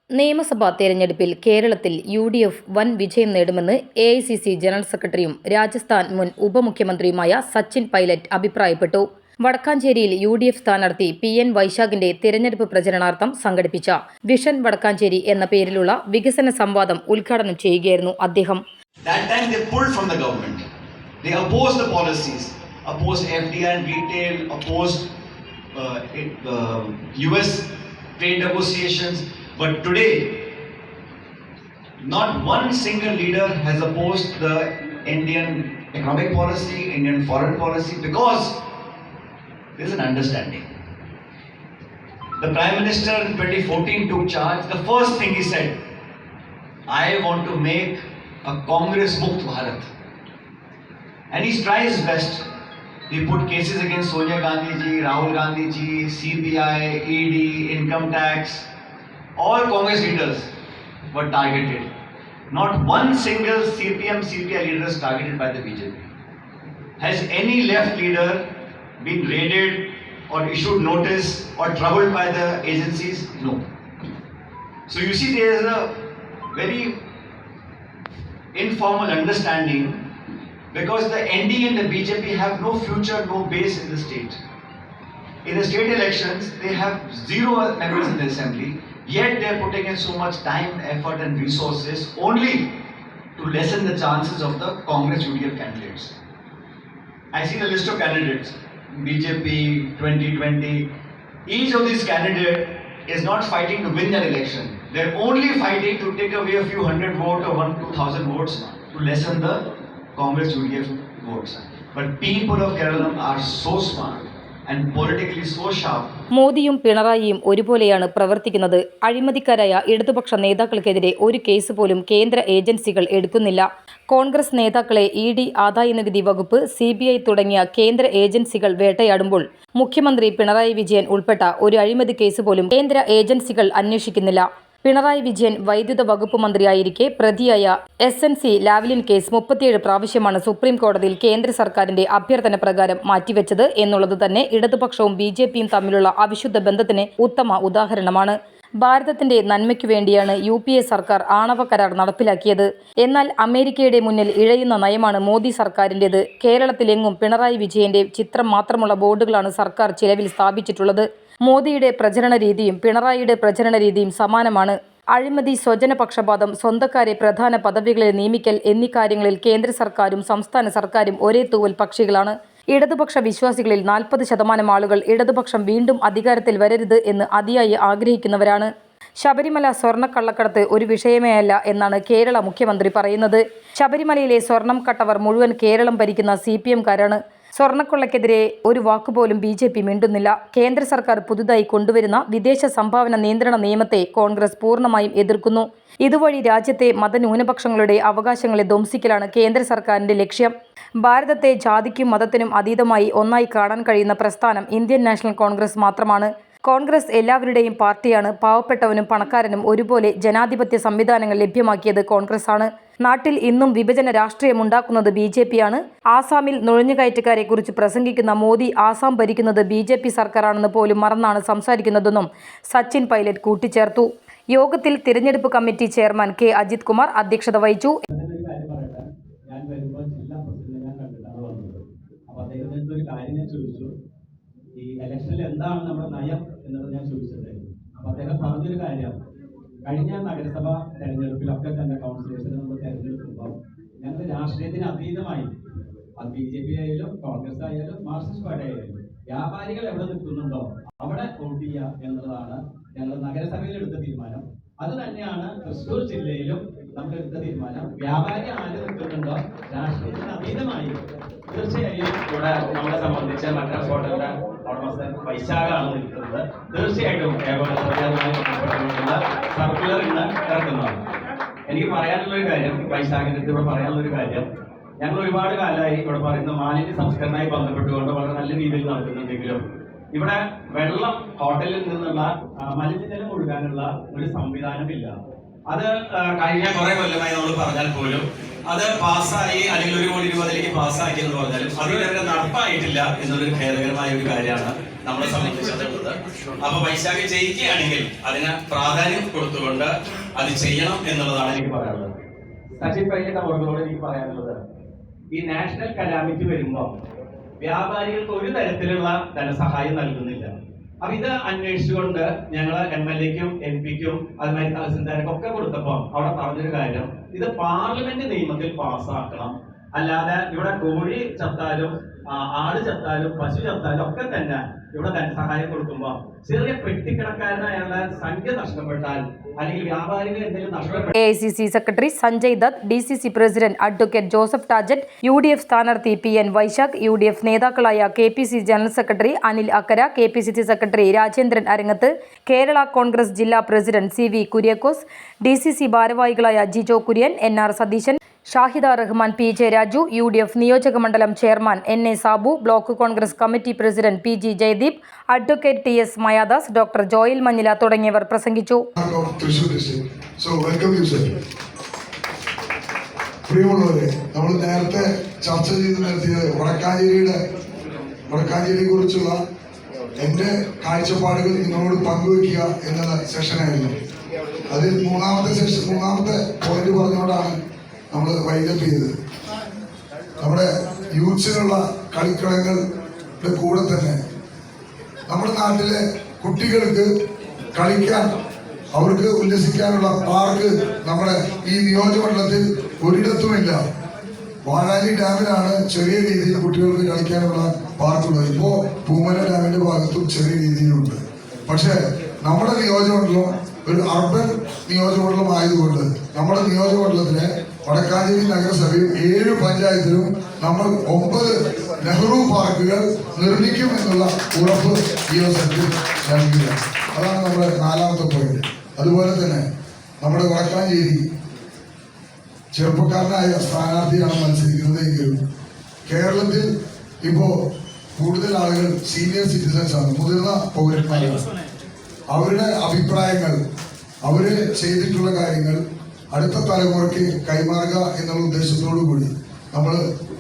നിയമസഭാ തെരഞ്ഞെടുപ്പിൽ കേരളത്തിൽ യു.ഡി.എഫ് വൻ വിജയം നേടുമെന്ന് എ.ഐ.സി.സി ജനറൽ സെക്രട്ടറിയും രാജസ്ഥാൻ മുൻ ഉപമുഖ്യമന്ത്രിയുമായ സച്ചിൻ പൈലറ്റ് അഭിപ്രായപ്പെട്ടു. വടക്കാഞ്ചേരിയിൽ യു.ഡി.എഫ് സ്ഥാനാർത്ഥി പി.എൻ. വൈശാഖിന്റെ തെരഞ്ഞെടുപ്പ് പ്രചരണാർത്ഥം സംഘടിപ്പിച്ച വിഷൻ വടക്കാഞ്ചേരി എന്ന പേരിലുള്ള വികസന സംവാദം ഉദ്ഘാടനം ചെയ്യുകയായിരുന്നു അദ്ദേഹം. But today, not one single leader has opposed the Indian economic policy, Indian foreign policy, because there is an understanding. The Prime Minister in 2014 took charge. The first thing he said, I want to make a Congress Mukt Bharat. And he tries his best. He put cases against Sonia Gandhi ji, Rahul Gandhi ji, CBI, ED, income tax. All Congress leaders were targeted. Not one single CPI leader is targeted by the BJP. Has any left leader been raided or issued notice or troubled by the agencies? No. So you see, there is a very informal understanding, because the NDA and the BJP have no future, no base in the state. In the state elections, they have 0 members in the assembly. Yet they are putting in so much time, effort and resources only to lessen the chances of the Congress UDF candidates. I see the list of candidates, BJP 2020. Each of these candidates is not fighting to win their election. They are only fighting to take away a few hundred votes or 1,000 votes to lessen the Congress UDF votes. But people of Kerala are so smart and politically so sharp. മോദിയും പിണറായിയും ഒരുപോലെയാണ് പ്രവർത്തിക്കുന്നത്. അഴിമതിക്കാരായ ഇടതുപക്ഷ നേതാക്കൾക്കെതിരെ ഒരു case പോലും കേന്ദ്ര ഏജൻസികൾ എടുക്കുന്നില്ല. കോൺഗ്രസ് നേതാക്കളെ ED, ആദായനികുതി വകുപ്പ്, CBI തുടങ്ങിയ കേന്ദ്ര ഏജൻസികൾ വേട്ടയാടുമ്പോൾ മുഖ്യമന്ത്രി പിണറായി വിജയൻ ഉൾപ്പെട്ട ഒരു അഴിമതി കേസ് പോലും കേന്ദ്ര ഏജൻസികൾ അന്വേഷിക്കുന്നില്ല. പിണറായി വിജയൻ വൈദ്യുത വകുപ്പ് മന്ത്രിയായിരിക്കെ പ്രതിയായ SNC ലാവ്ലിൻ കേസ് 37 പ്രാവശ്യമാണ് സുപ്രീം കോടതിയിൽ കേന്ദ്ര സർക്കാരിന്റെ അഭ്യർത്ഥന പ്രകാരം മാറ്റിവെച്ചത് എന്നുള്ളത് തന്നെ ഇടതുപക്ഷവും BJPയും തമ്മിലുള്ള അവിശുദ്ധ ബന്ധത്തിന് ഉത്തമ ഉദാഹരണമാണ്. ഭാരതത്തിന്റെ നന്മയ്ക്കു വേണ്ടിയാണ് UPA സർക്കാർ ആണവ കരാർ നടപ്പിലാക്കിയത്. എന്നാൽ അമേരിക്കയുടെ മുന്നിൽ ഇഴയുന്ന നയമാണ് മോദി സർക്കാരിൻ്റെത്. കേരളത്തിലെങ്ങും പിണറായി വിജയന്റെ ചിത്രം മാത്രമുള്ള ബോർഡുകളാണ് സർക്കാർ ചിലവിൽ സ്ഥാപിച്ചിട്ടുള്ളത്. മോദിയുടെ പ്രചരണ രീതിയും പിണറായിയുടെ പ്രചരണ രീതിയും സമാനമാണ്. അഴിമതി, സ്വജനപക്ഷപാതം, സ്വന്തക്കാരെ പ്രധാന പദവികളിൽ നിയമിക്കൽ എന്നീ കാര്യങ്ങളിൽ കേന്ദ്ര സർക്കാരും സംസ്ഥാന സർക്കാരും ഒരേ തൂവൽ പക്ഷികളാണ്. ഇടതുപക്ഷ വിശ്വാസികളിൽ 40% ആളുകൾ ഇടതുപക്ഷം വീണ്ടും അധികാരത്തിൽ വരരുത് എന്ന് അതിയായി ആഗ്രഹിക്കുന്നവരാണ്. ശബരിമല സ്വർണ്ണക്കള്ളക്കടത്ത് ഒരു വിഷയമേ അല്ല എന്നാണ് കേരള മുഖ്യമന്ത്രി പറയുന്നത്. ശബരിമലയിലെ സ്വർണം കട്ടവർ മുഴുവൻ കേരളം ഭരിക്കുന്ന CPM-കാരാണ്. സ്വർണ്ണക്കൊള്ളയ്ക്കെതിരെ ഒരു വാക്കുപോലും BJP മിണ്ടുന്നില്ല. കേന്ദ്ര സർക്കാർ പുതുതായി കൊണ്ടുവരുന്ന വിദേശ സംഭാവന നിയന്ത്രണ നിയമത്തെ കോൺഗ്രസ് പൂർണ്ണമായും എതിർക്കുന്നു. ഇതുവഴി രാജ്യത്തെ മതന്യൂനപക്ഷങ്ങളുടെ അവകാശങ്ങളെ ധ്വംസിക്കലാണ് കേന്ദ്ര സർക്കാരിന്റെ ലക്ഷ്യം. ഭാരതത്തെ ജാതിക്കും മതത്തിനും അതീതമായി ഒന്നായി കാണാൻ കഴിയുന്ന പ്രസ്ഥാനം ഇന്ത്യൻ നാഷണൽ കോൺഗ്രസ് മാത്രമാണ്. കോൺഗ്രസ് എല്ലാവരുടെയും പാർട്ടിയാണ്. പാവപ്പെട്ടവനും പണക്കാരനും ഒരുപോലെ ജനാധിപത്യ സംവിധാനങ്ങൾ ലഭ്യമാക്കിയത് കോൺഗ്രസ് ആണ്. നാട്ടിൽ ഇന്നും വിഭജന രാഷ്ട്രീയമുണ്ടാക്കുന്നത് BJP-യാണ്. ആസാമിൽ നുഴഞ്ഞുകയറ്റക്കാരെ കുറിച്ച് പ്രസംഗിക്കുന്ന മോദി ആസാം ഭരിക്കുന്നത് BJP സർക്കാരാണെന്ന് പോലും മറന്നാണ് സംസാരിക്കുന്നതെന്നും സച്ചിൻ പൈലറ്റ് കൂട്ടിച്ചേർത്തു. യോഗത്തിൽ തിരഞ്ഞെടുപ്പ് committee chairman K. Ajith Kumar അധ്യക്ഷത വഹിച്ചു. ഈ ഇലക്ഷനിൽ എന്താണ് നമ്മുടെ നയം എന്നത് ഞാൻ ചോദിച്ചിട്ടുണ്ടായിരുന്നു. അപ്പോൾ അദ്ദേഹം പറഞ്ഞൊരു കാര്യം, കഴിഞ്ഞ നഗരസഭാ തെരഞ്ഞെടുപ്പിലൊക്കെ തന്നെ കൗൺസിലേഴ്സിനെ നമ്മൾ തെരഞ്ഞെടുക്കുമ്പോൾ ഞങ്ങൾ രാഷ്ട്രീയത്തിന് അതീതമായി, അത് BJP ആയാലും കോൺഗ്രസ് ആയാലും മാർക്സിസ്റ്റ് പാർട്ടി ആയാലും വ്യാപാരികൾ എവിടെ നിൽക്കുന്നുണ്ടോ അവിടെ വോട്ട് ചെയ്യുക എന്നുള്ളതാണ് ഞങ്ങൾ നഗരസഭയിൽ എടുത്ത തീരുമാനം. അത് തന്നെയാണ് തൃശ്ശൂർ ജില്ലയിലും നമ്മൾ എടുത്ത തീരുമാനം. വ്യാപാരി ആര് നിൽക്കുന്നുണ്ടോ രാഷ്ട്രീയത്തിന് അതീതമായി തീർച്ചയായും ഇവിടെ നമ്മളെ സംബന്ധിച്ച മദ്രാസ് ഹോട്ടലിന്റെ ഉടമസ്ഥൻ വൈശാഖാണ് നിൽക്കുന്നത്. തീർച്ചയായിട്ടും സർക്കുലർ ഇന്ന് ഇറക്കുന്നതാണ്. എനിക്ക് പറയാനുള്ളൊരു കാര്യം, വൈശാഖിന്റെ അടുത്ത് ഇവിടെ പറയാനുള്ളൊരു കാര്യം, ഞങ്ങൾ ഒരുപാട് കാലമായി ഇവിടെ പറയുന്ന മാലിന്യ സംസ്കരണവുമായി ബന്ധപ്പെട്ടുകൊണ്ട് വളരെ നല്ല രീതിയിൽ നടക്കുന്നുണ്ടെങ്കിലും ഇവിടെ വെള്ളം ഹോട്ടലിൽ നിന്നുള്ള മലിനജലം ഒഴുകാനുള്ള ഒരു സംവിധാനമില്ല. അത് കഴിഞ്ഞ കുറെ കൊല്ലമായി നമ്മൾ പറഞ്ഞാൽ പോലും അത് പാസ്സായി, അല്ലെങ്കിൽ 1 കോടി രൂപ അതിലേക്ക് പാസ്സാക്കി എന്ന് പറഞ്ഞാലും അതിൽ നടപ്പായിട്ടില്ല എന്നൊരു ഖേദകരമായ ഒരു കാര്യമാണ്. നമ്മളെ സംബന്ധിച്ചിടത്തോളം. അപ്പൊ വൈശാഖ് ജയിക്കുകയാണെങ്കിൽ അതിന് പ്രാധാന്യം കൊടുത്തുകൊണ്ട് അത് ചെയ്യണം എന്നുള്ളതാണ് എനിക്ക് പറയാനുള്ളത്. സച്ചിൻ പൈലറ്റ് അവരോട് എനിക്ക് പറയാനുള്ളത്, ഈ നാഷണൽ കലാമിറ്റി വരുമ്പോൾ വ്യാപാരികൾക്ക് ഒരു തരത്തിലുള്ള ധനസഹായം നൽകുന്നില്ല. അപ്പൊ ഇത് അന്വേഷിച്ചുകൊണ്ട് ഞങ്ങള് MLA-ക്കും MP-ക്കും അതുമാതിരി തഹസിൽദാർക്കും ഒക്കെ കൊടുത്തപ്പോൾ അവിടെ പറഞ്ഞൊരു കാര്യം, ഇത് പാർലമെന്റ് നിയമത്തിൽ പാസ്സാക്കണം, അല്ലാതെ ഇവിടെ കോഴി ചത്താലും ആട് ചത്താലും പശു ചത്താലും ഒക്കെ തന്നെ ഇവിടെ ധനസഹായം കൊടുക്കുമ്പോൾ ചെറിയ പെട്ടിക്കിടക്കാരനായുള്ള സംഖ്യ നഷ്ടപ്പെട്ടാൽ അല്ലെങ്കിൽ വ്യാപാരികൾ എന്തെങ്കിലും നഷ്ടപ്പെട്ടാൽ AICC secretary Sanjay Dutt, DCC president advocate Joseph Tajet, UDF സ്ഥാനാർത്ഥി PN വൈശാഖ്, UDF നേതാക്കളായ KPC general secretary Anil Akkara, KPCC secretary Rajendran Arangath, Kerala Congress ജില്ലാ പ്രസിഡന്റ് CV കുര്യാക്കോസ്, DCC ഭാരവാഹികളായ Jijo Kurian, NR Satheesan, Shahida Rahman, PJ Raju, UDF നിയോജക മണ്ഡലം chairman NA Sabu, block Congress committee president PG Jayadeep, advocate TS Mayadas, doctor Joel Manjila തുടങ്ങിയവർ പ്രസംഗിച്ചു. പ്രിയമുള്ളവരെ, നമ്മൾ നേരത്തെ ചർച്ച ചെയ്ത് നിർത്തിയത് വടക്കാഞ്ചേരിയെ കുറിച്ചുള്ള എൻ്റെ കാഴ്ചപ്പാടുകൾ നിങ്ങളോട് പങ്കുവയ്ക്കുക എന്ന സെഷനായിരുന്നു. അതിൽ മൂന്നാമത്തെ പോയിന്റ് പറഞ്ഞുകൊണ്ടാണ് നമ്മൾ വൈൻഡപ്പ് ചെയ്തത്. നമ്മുടെ യൂത്ത്സിനുള്ള കളിക്കളങ്ങളുടെ കൂടെ തന്നെ നമ്മുടെ നാട്ടിലെ കുട്ടികൾക്ക് കളിക്കാൻ, അവർക്ക് ഉല്ലസിക്കാനുള്ള പാർക്ക് നമ്മുടെ ഈ നിയോജകമണ്ഡലത്തിൽ ഒരിടത്തുമില്ല. വാഴാലി ഡാമിലാണ് ചെറിയ രീതിയിൽ കുട്ടികൾക്ക് കളിക്കാനുള്ള പാർക്കുള്ളത്. ഇപ്പോൾ പൂമല ഡാമിന്റെ ഭാഗത്തും ചെറിയ രീതിയിലുണ്ട്. പക്ഷെ നമ്മുടെ നിയോജകമണ്ഡലം ഒരു അർബൻ നിയോജകമണ്ഡലം ആയതുകൊണ്ട് നമ്മുടെ നിയോജകമണ്ഡലത്തിലെ വടക്കാഞ്ചേരി നഗരസഭയും 7 പഞ്ചായത്തിലും നമ്മൾ 9 നെഹ്റു പാർക്കുകൾ നിർമ്മിക്കും എന്നുള്ള ഉറപ്പ് ഈ അവസരത്തിൽ നൽകുക. അതാണ് നമ്മുടെ 4ാമത്തെ പോയിന്റ്. അതുപോലെ തന്നെ നമ്മുടെ വടക്കാഞ്ചേരി ചെറുപ്പക്കാരനായ സ്ഥാനാർത്ഥിയാണ് മത്സരിക്കുന്നതെങ്കിലും കേരളത്തിൽ ഇപ്പോ കൂടുതൽ ആളുകൾ സീനിയർ സിറ്റിസൺസ് ആണ്, മുതിർന്ന പൗരന്മാരാണ്. അവരുടെ അഭിപ്രായങ്ങൾ, അവര് ചെയ്തിട്ടുള്ള കാര്യങ്ങൾ അടുത്ത തലമുറയ്ക്ക് കൈമാറുക എന്നുള്ള ഉദ്ദേശത്തോടു കൂടി നമ്മൾ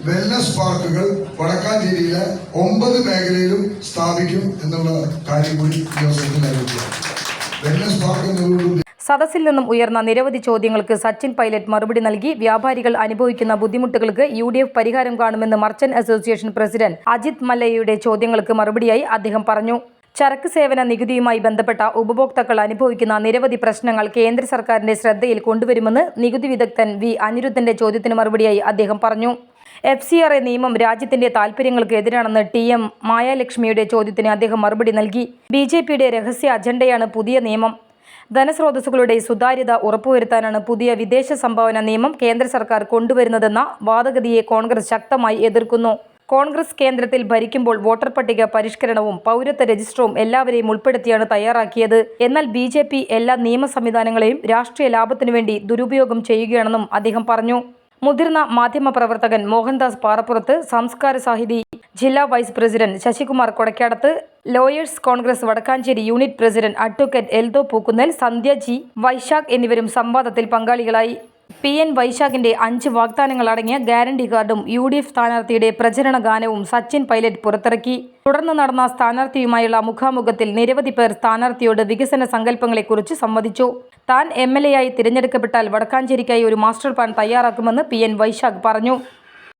വെൽനസ് പാർക്കുകൾ വടക്കാഞ്ചേരിയിലെ 9 മേഖലയിലും സ്ഥാപിക്കും എന്നുള്ള കാര്യം കൂടി ഈ അവസരത്തിൽ അറിയിക്കുക. വെൽനസ് പാർക്ക് എന്നുള്ളത് സദസ്സിൽ നിന്നും ഉയർന്ന നിരവധി ചോദ്യങ്ങൾക്ക് സച്ചിൻ പൈലറ്റ് മറുപടി നൽകി. വ്യാപാരികൾ അനുഭവിക്കുന്ന ബുദ്ധിമുട്ടുകൾക്ക് UDF പരിഹാരം കാണുമെന്ന് മർച്ചന്റ് അസോസിയേഷൻ പ്രസിഡന്റ് അജിത് മല്ലയ്യയുടെ ചോദ്യങ്ങൾക്ക് മറുപടിയായി അദ്ദേഹം പറഞ്ഞു. ചരക്ക് സേവന നികുതിയുമായി ബന്ധപ്പെട്ട ഉപഭോക്താക്കൾ അനുഭവിക്കുന്ന നിരവധി പ്രശ്നങ്ങൾ കേന്ദ്ര സർക്കാരിന്റെ ശ്രദ്ധയിൽ കൊണ്ടുവരുമെന്ന് നികുതി വിദഗ്ധൻ V അനിരുദ്ധന്റെ ചോദ്യത്തിന് മറുപടിയായി അദ്ദേഹം പറഞ്ഞു. FCRA നിയമം രാജ്യത്തിന്റെ താൽപര്യങ്ങൾക്ക് എതിരാണെന്ന് TM മായാലക്ഷ്മിയുടെ ചോദ്യത്തിന് അദ്ദേഹം മറുപടി നൽകി. BJPയുടെ രഹസ്യ അജണ്ടയാണ് പുതിയ നിയമം. ധനസ്രോതസ്സുകളുടെ സുതാര്യത ഉറപ്പുവരുത്താനാണ് പുതിയ വിദേശ സംഭാവന നിയമം കേന്ദ്ര സർക്കാർ കൊണ്ടുവരുന്നതെന്ന വാദഗതിയെ കോൺഗ്രസ് ശക്തമായി എതിർക്കുന്നു. കോൺഗ്രസ് കേന്ദ്രത്തിൽ ഭരിക്കുമ്പോൾ വോട്ടർ പട്ടിക പരിഷ്കരണവും പൗരത്വ രജിസ്റ്ററും എല്ലാവരെയും ഉൾപ്പെടുത്തിയാണ് തയ്യാറാക്കിയത്. എന്നാൽ BJP എല്ലാ നിയമ സംവിധാനങ്ങളെയും രാഷ്ട്രീയ ലാഭത്തിനു വേണ്ടി ദുരുപയോഗം ചെയ്യുകയാണെന്നും അദ്ദേഹം പറഞ്ഞു. മുതിർന്ന മാധ്യമപ്രവർത്തകൻ മോഹൻദാസ് പാറപ്പുറത്ത്, സംസ്കാര സാഹിതി ജില്ലാ vice president Sasikumar Kodakkadath, lawyers Congress Vadakkanchery unit president advocate Eldho Pookkunnel, Sandhya G Vaishakh എന്നിവരും സംവാദത്തിൽ പങ്കാളികളായി. PN വൈശാഖിന്റെ 5 വാഗ്ദാനങ്ങൾ അടങ്ങിയ ഗ്യാരണ്ടി കാർഡും UDF സ്ഥാനാർത്ഥിയുടെ പ്രചരണ ഗാനവും സച്ചിൻ പൈലറ്റ് പുറത്തിറക്കി. തുടർന്ന് നടന്ന സ്ഥാനാർത്ഥിയുമായുള്ള മുഖാമുഖത്തിൽ നിരവധി പേർ സ്ഥാനാർത്ഥിയോട് വികസന സങ്കല്പങ്ങളെക്കുറിച്ച് സംവദിച്ചു. താൻ MLA ആയി തിരഞ്ഞെടുക്കപ്പെട്ടാൽ വടക്കാഞ്ചേരിക്കായി ഒരു മാസ്റ്റർ പ്ലാൻ തയ്യാറാക്കുമെന്ന് PN വൈശാഖ് പറഞ്ഞു.